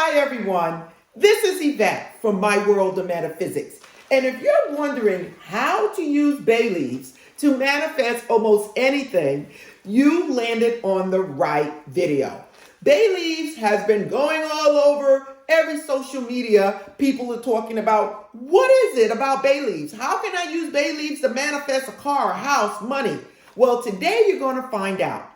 Hi everyone, this is Yvette from My World of Metaphysics. And if you're wondering how to use bay leaves to manifest almost anything, you landed on the right video. Bay leaves has been going all over every social media. People are talking about, what is it about bay leaves? How can I use bay leaves to manifest a car, a house, money? Well, today you're going to find out.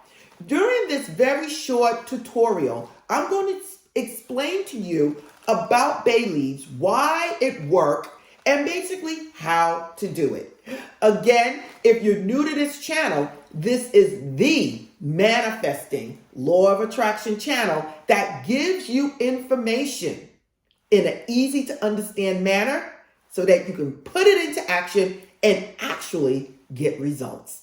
During this very short tutorial, I'm going to explain to you about bay leaves, why it works, and basically how to do it. Again, if you're new to this channel, this is the manifesting law of attraction channel that gives you information in an easy to understand manner so that you can put it into action and actually get results.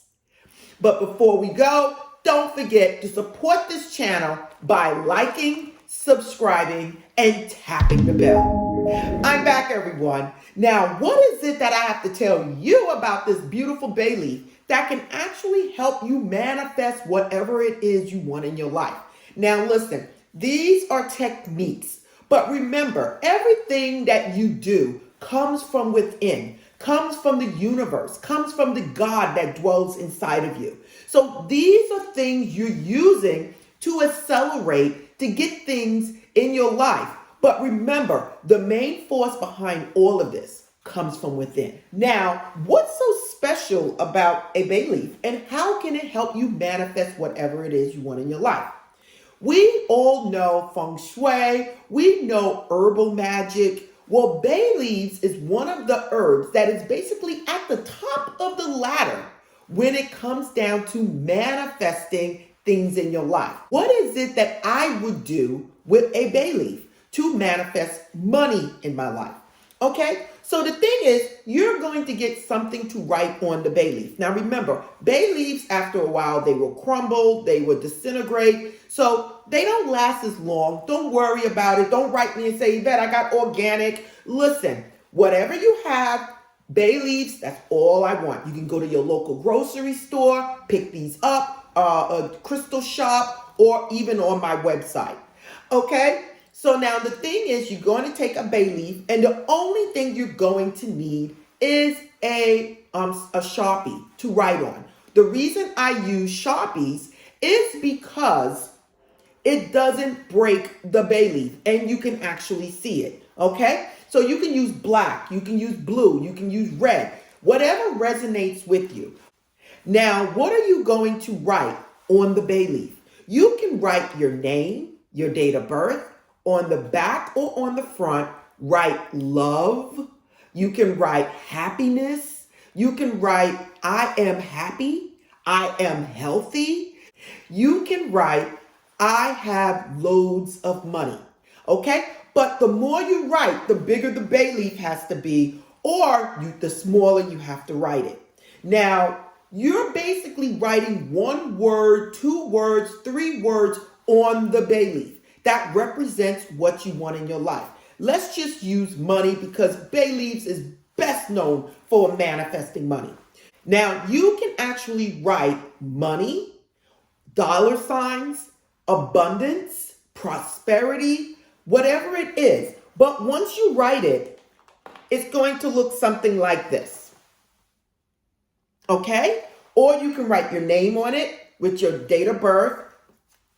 But before we go, don't forget to support this channel by liking, subscribing, and tapping the bell. I'm back, everyone. Now, what is it that I have to tell you about this beautiful bay leaf that can actually help you manifest whatever it is you want in your life? Now, listen, these are techniques, but remember, everything that you do comes from within, comes from the universe, comes from the God that dwells inside of you. So these are things you're using to accelerate, to get things in your life. But remember, the main force behind all of this comes from within. Now, what's so special about a bay leaf and how can it help you manifest whatever it is you want in your life? We all know feng shui, we know herbal magic. Well, bay leaves is one of the herbs that is basically at the top of the ladder when it comes down to manifesting things in your life. What is it that I would do with a bay leaf to manifest money in my life? Okay, so the thing is, you're going to get something to write on the bay leaf. Now remember, bay leaves, after a while, they will crumble, they will disintegrate, so they don't last as long. Don't worry about it. Don't write me and say, Yvette, I got organic. Listen, whatever you have, bay leaves, that's all I want. You can go to your local grocery store, pick these up, a crystal shop, or even on my website. Okay? So now the thing is, you're going to take a bay leaf, and the only thing you're going to need is a Sharpie to write on. The reason I use Sharpies is because it doesn't break the bay leaf, and you can actually see it. Okay? So you can use black, you can use blue, you can use red, whatever resonates with you. Now, what are you going to write on the bay leaf? You can write your name, your date of birth. On the back or on the front, write love. You can write happiness. You can write, I am happy. I am healthy. You can write, I have loads of money. Okay? But the more you write, the bigger the bay leaf has to be, or the smaller you have to write it. Now, you're basically writing 1 word, 2 words, 3 words on the bay leaf. That represents what you want in your life. Let's just use money because bay leaves is best known for manifesting money. Now, you can actually write money, dollar signs, abundance, prosperity, whatever it is. But once you write it, it's going to look something like this. Okay? Or you can write your name on it with your date of birth,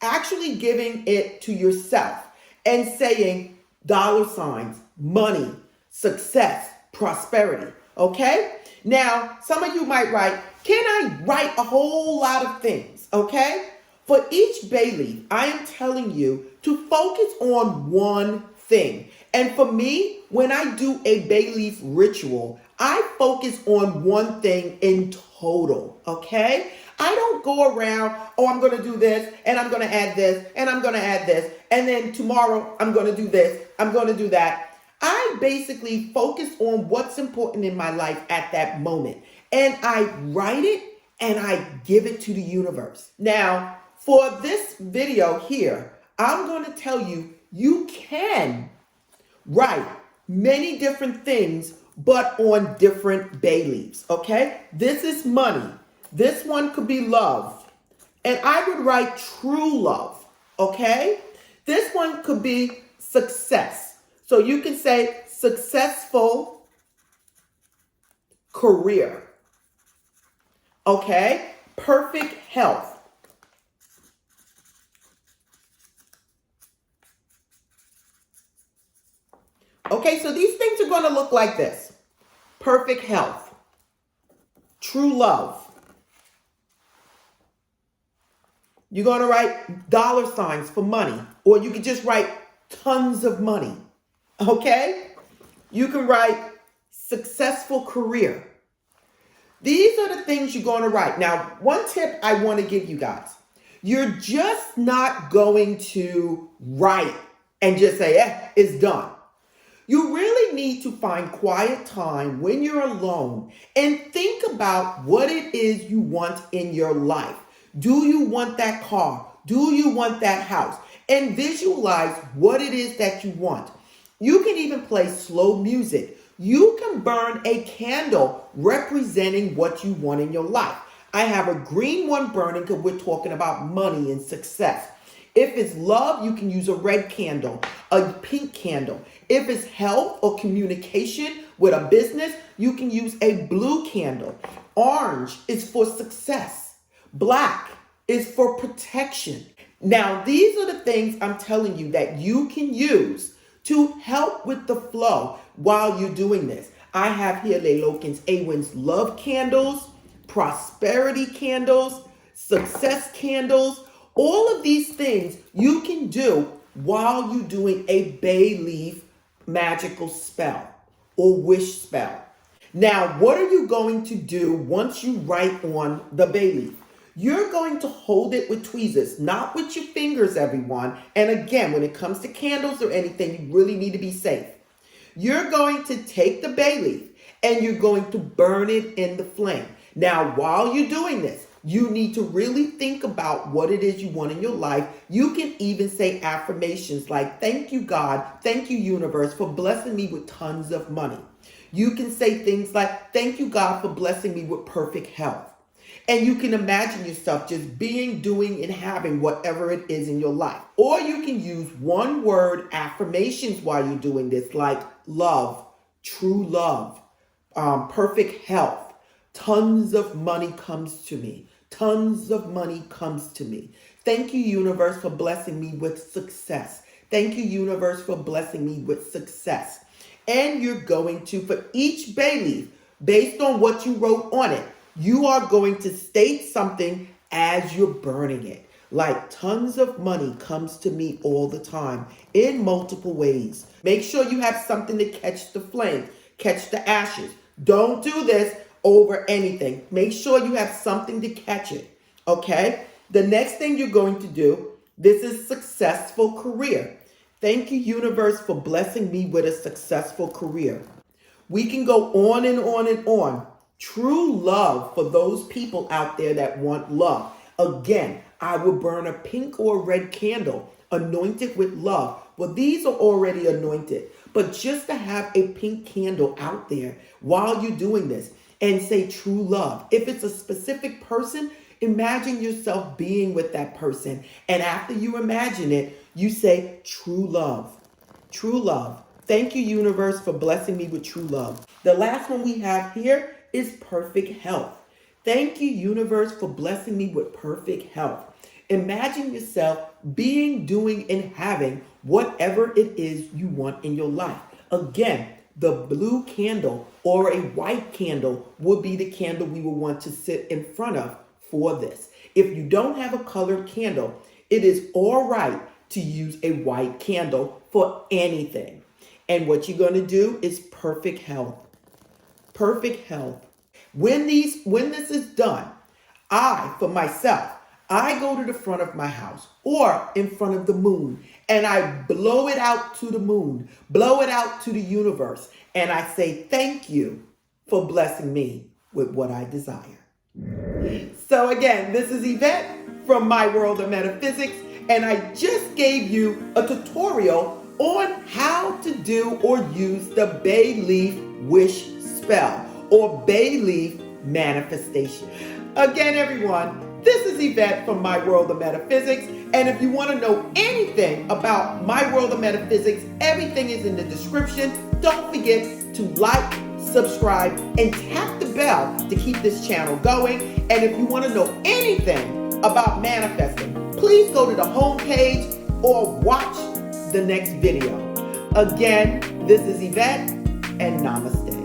actually giving it to yourself and saying dollar signs, money, success, prosperity. Okay? Now, some of you might write, can I write a whole lot of things? Okay? For each bay leaf, I am telling you to focus on one thing. And for me, when I do a bay leaf ritual, I focus on one thing in total. Okay? I don't go around, I'm going to do this, and I'm going to add this, and I'm going to add this, and then tomorrow I'm going to do this, I'm going to do that. I basically focus on what's important in my life at that moment, and I write it, and I give it to the universe. Now, for this video here, I'm going to tell you, you can write many different things, but on different bay leaves, okay? This is money. This one could be love. And I would write true love, okay? This one could be success. So you can say successful career. Okay? Perfect health. Okay, so these things are going to look like this. Perfect health. True love. You're going to write dollar signs for money, or you can just write tons of money. Okay? You can write successful career. These are the things you're going to write. Now, one tip I want to give you guys. You're just not going to write and just say, it's done. You really need to find quiet time when you're alone and think about what it is you want in your life. Do you want that car? Do you want that house? And visualize what it is that you want. You can even play slow music. You can burn a candle representing what you want in your life. I have a green one burning because we're talking about money and success. If it's love, you can use a red candle, a pink candle. If it's health or communication with a business, you can use a blue candle. Orange is for success. Black is for protection. Now, these are the things I'm telling you that you can use to help with the flow while you're doing this. I have here Lelokin's Awin's love candles, prosperity candles, success candles. All of these things you can do while you're doing a bay leaf magical spell or wish spell. Now, what are you going to do once you write on the bay leaf? You're going to hold it with tweezers, not with your fingers, everyone. And again, when it comes to candles or anything, you really need to be safe. You're going to take the bay leaf and you're going to burn it in the flame. Now, while you're doing this, you need to really think about what it is you want in your life. You can even say affirmations like, thank you, God, thank you, universe, for blessing me with tons of money. You can say things like, thank you, God, for blessing me with perfect health. And you can imagine yourself just being, doing, and having whatever it is in your life. Or you can use one word affirmations while you're doing this, like love, true love, perfect health. Tons of money comes to me. Tons of money comes to me. Thank you, universe, for blessing me with success. Thank you, universe, for blessing me with success. And you're going to, for each bay leaf, based on what you wrote on it, you are going to state something as you're burning it. Like tons of money comes to me all the time in multiple ways. Make sure you have something to catch the flame, catch the ashes. Don't do this over anything. Make sure you have something to catch it. Okay? The next thing you're going to do, this is successful career. Thank you, universe, for blessing me with a successful career. We can go on and on and on. True love for those people out there that want love. Again, I will burn a pink or red candle anointed with love. Well, these are already anointed. But just to have a pink candle out there while you're doing this and say true love. If it's a specific person, imagine yourself being with that person. And after you imagine it, you say true love. True love. Thank you, universe, for blessing me with true love. The last one we have here is perfect health. Thank you, universe, for blessing me with perfect health. Imagine yourself being, doing, and having whatever it is you want in your life. Again, the blue candle or a white candle would be the candle we would want to sit in front of for this. If you don't have a colored candle, it is all right to use a white candle for anything. And what you're going to do is perfect health. Perfect health. When this is done, for myself, I go to the front of my house or in front of the moon and I blow it out to the moon, blow it out to the universe. And I say, thank you for blessing me with what I desire. So again, this is Yvette from My World of Metaphysics. And I just gave you a tutorial on how to do or use the bay leaf wish spell or bay leaf manifestation. Again, everyone, This is Yvette from My World of Metaphysics. And if you want to know anything about My World of Metaphysics, everything is in the description. Don't forget to like, subscribe, and tap the bell to keep this channel going. And if you want to know anything about manifesting, please go to the home page or watch the next video. Again, this is Yvette, and namaste.